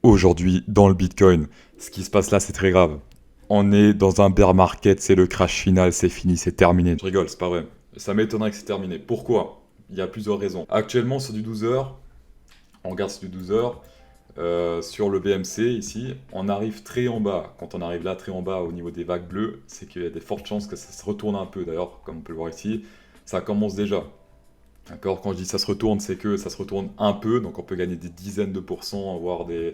Aujourd'hui, dans le Bitcoin, ce qui se passe là, c'est très grave. On est dans un bear market, c'est le crash final, c'est fini, c'est terminé. Je rigole, c'est pas vrai. Ça m'étonnerait que c'est terminé. Pourquoi? Il y a plusieurs raisons. Actuellement, sur du 12 heures, on regarde sur du 12 heures, sur le BMC ici, on arrive très en bas. Quand on arrive là, très en bas, au niveau des vagues bleues, c'est qu'il y a des fortes chances que ça se retourne un peu. D'ailleurs, comme on peut le voir ici, ça commence déjà. D'accord, quand je dis ça se retourne, c'est que ça se retourne un peu, donc on peut gagner des dizaines de pourcents, voire des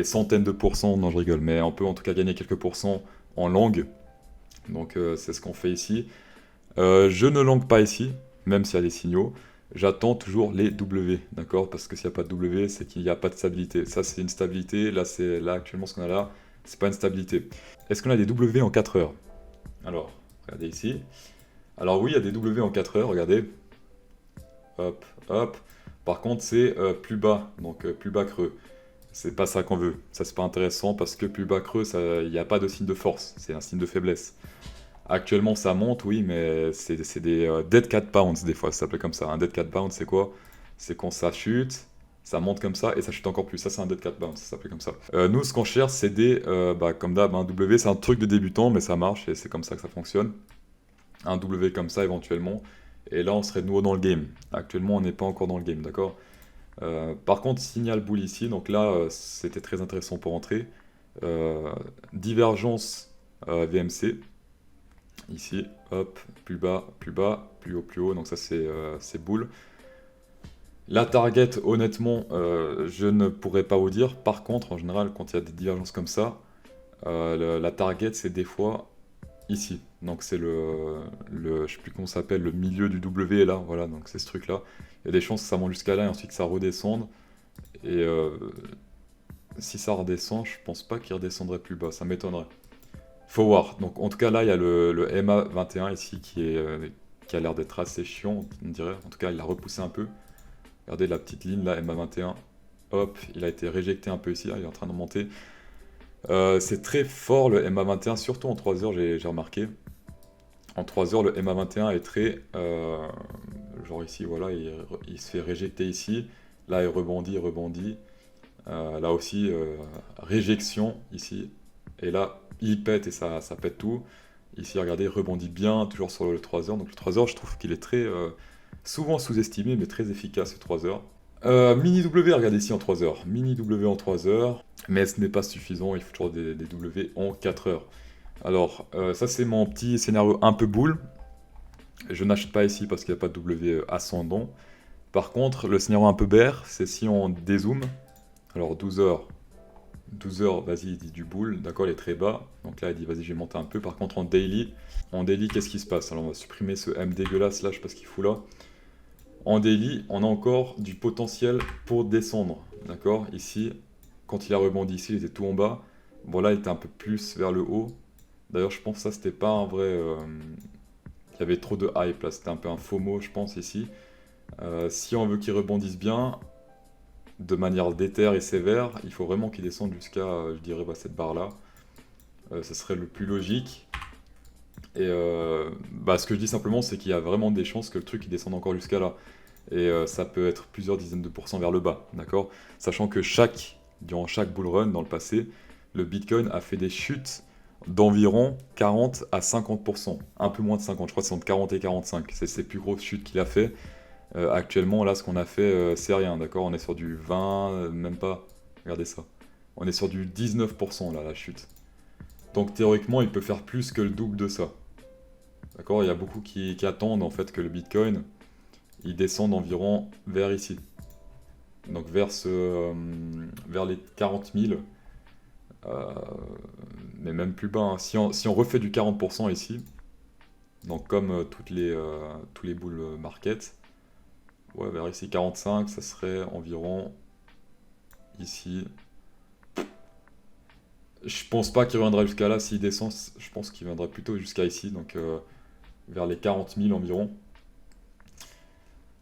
centaines de pourcents, non je rigole, mais on peut en tout cas gagner quelques pourcents en langue. Donc c'est ce qu'on fait ici. Je ne langue pas ici, même s'il y a des signaux. J'attends toujours les W, d'accord? Parce que s'il n'y a pas de W, c'est qu'il n'y a pas de stabilité. Ça, c'est une stabilité. Là actuellement, ce qu'on a là, c'est pas une stabilité. Est-ce qu'on a des W en 4 heures? Alors, regardez ici. Alors oui, il y a des W en 4 heures, regardez. Hop, hop. Par contre, c'est plus bas, donc plus bas creux. C'est pas ça qu'on veut. Ça, c'est pas intéressant parce que plus bas creux, il n'y a pas de signe de force. C'est un signe de faiblesse. Actuellement, ça monte, oui, mais c'est des dead cat bounce des fois, ça s'appelle comme ça. Un dead cat bounce, c'est quoi? C'est quand ça chute, ça monte comme ça et ça chute encore plus. Ça, c'est un dead cat bounce, ça s'appelle comme ça. Nous, ce qu'on cherche, c'est des, comme d'hab, un W, c'est un truc de débutant, mais ça marche et c'est comme ça que ça fonctionne. Un W comme ça, éventuellement. Et là, on serait de nouveau dans le game. Actuellement, on n'est pas encore dans le game, d'accord? Par contre, signal boule ici, donc là, c'était très intéressant pour entrer. Divergence VMC, ici, hop, plus bas, plus haut, donc ça c'est boule. La target, honnêtement, je ne pourrais pas vous dire. Par contre, en général, quand il y a des divergences comme ça, la target c'est des fois ici. Donc c'est je sais plus comment ça s'appelle, le milieu du W là, voilà, donc c'est ce truc là. Il y a des chances que ça monte jusqu'à là et ensuite que ça redescende. Et si ça redescend, je pense pas qu'il redescendrait plus bas, ça m'étonnerait. Faut voir. Donc en tout cas là, il y a le MA21 ici qui a l'air d'être assez chiant, on dirait. En tout cas, il l'a repoussé un peu. Regardez la petite ligne là, MA21. Hop, il a été réjecté un peu ici, là, il est en train de monter. C'est très fort le MA21, surtout en 3 heures, j'ai remarqué. En 3 heures, le MA21 est très... genre ici, voilà, il se fait réjecter ici. Là, il rebondit, rebondit. Là aussi, réjection ici. Et là, il pète et ça pète tout. Ici, regardez, il rebondit bien, toujours sur le 3 heures. Donc le 3 heures, je trouve qu'il est très souvent sous-estimé, mais très efficace, le 3 heures. Mini W, regardez ici en 3 heures. Mini W en 3 heures. Mais ce n'est pas suffisant, il faut toujours des W en 4 heures. Alors, ça c'est mon petit scénario un peu boule. Je n'achète pas ici parce qu'il n'y a pas de W ascendant. Par contre, le scénario un peu bear, c'est si on dézoome. Alors 12 heures. 12 heures, vas-y, il dit du boule, d'accord, il est très bas. Donc là, il dit, vas-y, je vais monter un peu. Par contre, en daily, qu'est-ce qui se passe? Alors, on va supprimer ce M dégueulasse là, je sais pas ce qu'il fout là. En daily, on a encore du potentiel pour descendre, d'accord? Ici, quand il a rebondi ici, il était tout en bas. Bon, là, il était un peu plus vers le haut. D'ailleurs, je pense que ça, c'était pas un vrai... Il y avait trop de hype là, c'était un peu un FOMO, je pense, ici. Si on veut qu'il rebondisse bien, de manière déter et sévère, il faut vraiment qu'il descende jusqu'à, je dirais, cette barre-là. Ce serait le plus logique. Et ce que je dis simplement, c'est qu'il y a vraiment des chances que le truc il descende encore jusqu'à là. Et ça peut être plusieurs dizaines de pourcents vers le bas, d'accord? Sachant que durant chaque bull run dans le passé, le Bitcoin a fait des chutes d'environ 40 à 50%. Un peu moins de 50, je crois que c'est entre 40 et 45. C'est ses plus grosses chutes qu'il a fait. Actuellement, là, ce qu'on a fait, c'est rien, d'accord? On est sur du 20, même pas. Regardez ça. On est sur du 19% là, la chute. Donc théoriquement, il peut faire plus que le double de ça. D'accord? Il y a beaucoup qui attendent en fait que le Bitcoin, il descende environ vers ici. Donc vers les 40 000. Mais même plus bas, hein. Si on refait du 40% ici, donc comme tous les bulls market, ouais, vers ici 45, ça serait environ ici. Je pense pas qu'il reviendra jusqu'à là. S'il descend, je pense qu'il viendra plutôt jusqu'à ici, donc vers les 40 000 environ.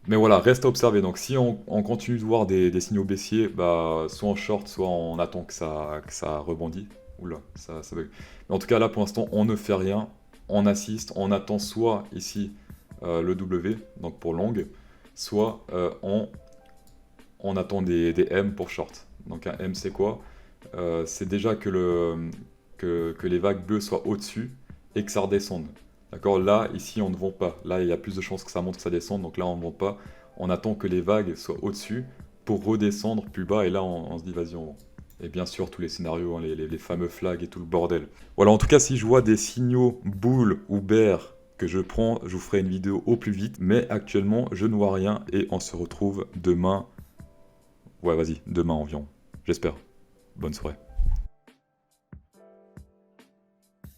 Mais voilà, reste à observer. Donc si on continue de voir des signaux baissiers, soit en short, soit on attend que ça rebondit. Oula, ça bug. Mais en tout cas, là pour l'instant, on ne fait rien. On assiste, on attend soit ici le W, donc pour long, soit on attend des M pour short. Donc un M c'est quoi? C'est déjà que les vagues bleues soient au-dessus et que ça redescende. D'accord? Là, ici, on ne vend pas. Là, il y a plus de chances que ça monte, que ça descende. Donc là, on ne vend pas. On attend que les vagues soient au-dessus pour redescendre plus bas. Et là, on se dit, vas-y, on vend. Et bien sûr, tous les scénarios, hein, les fameux flags et tout le bordel. Voilà, en tout cas, si je vois des signaux bull ou bear que je prends, je vous ferai une vidéo au plus vite. Mais actuellement, je ne vois rien et on se retrouve demain. Ouais, vas-y, demain environ. J'espère. Bonne soirée.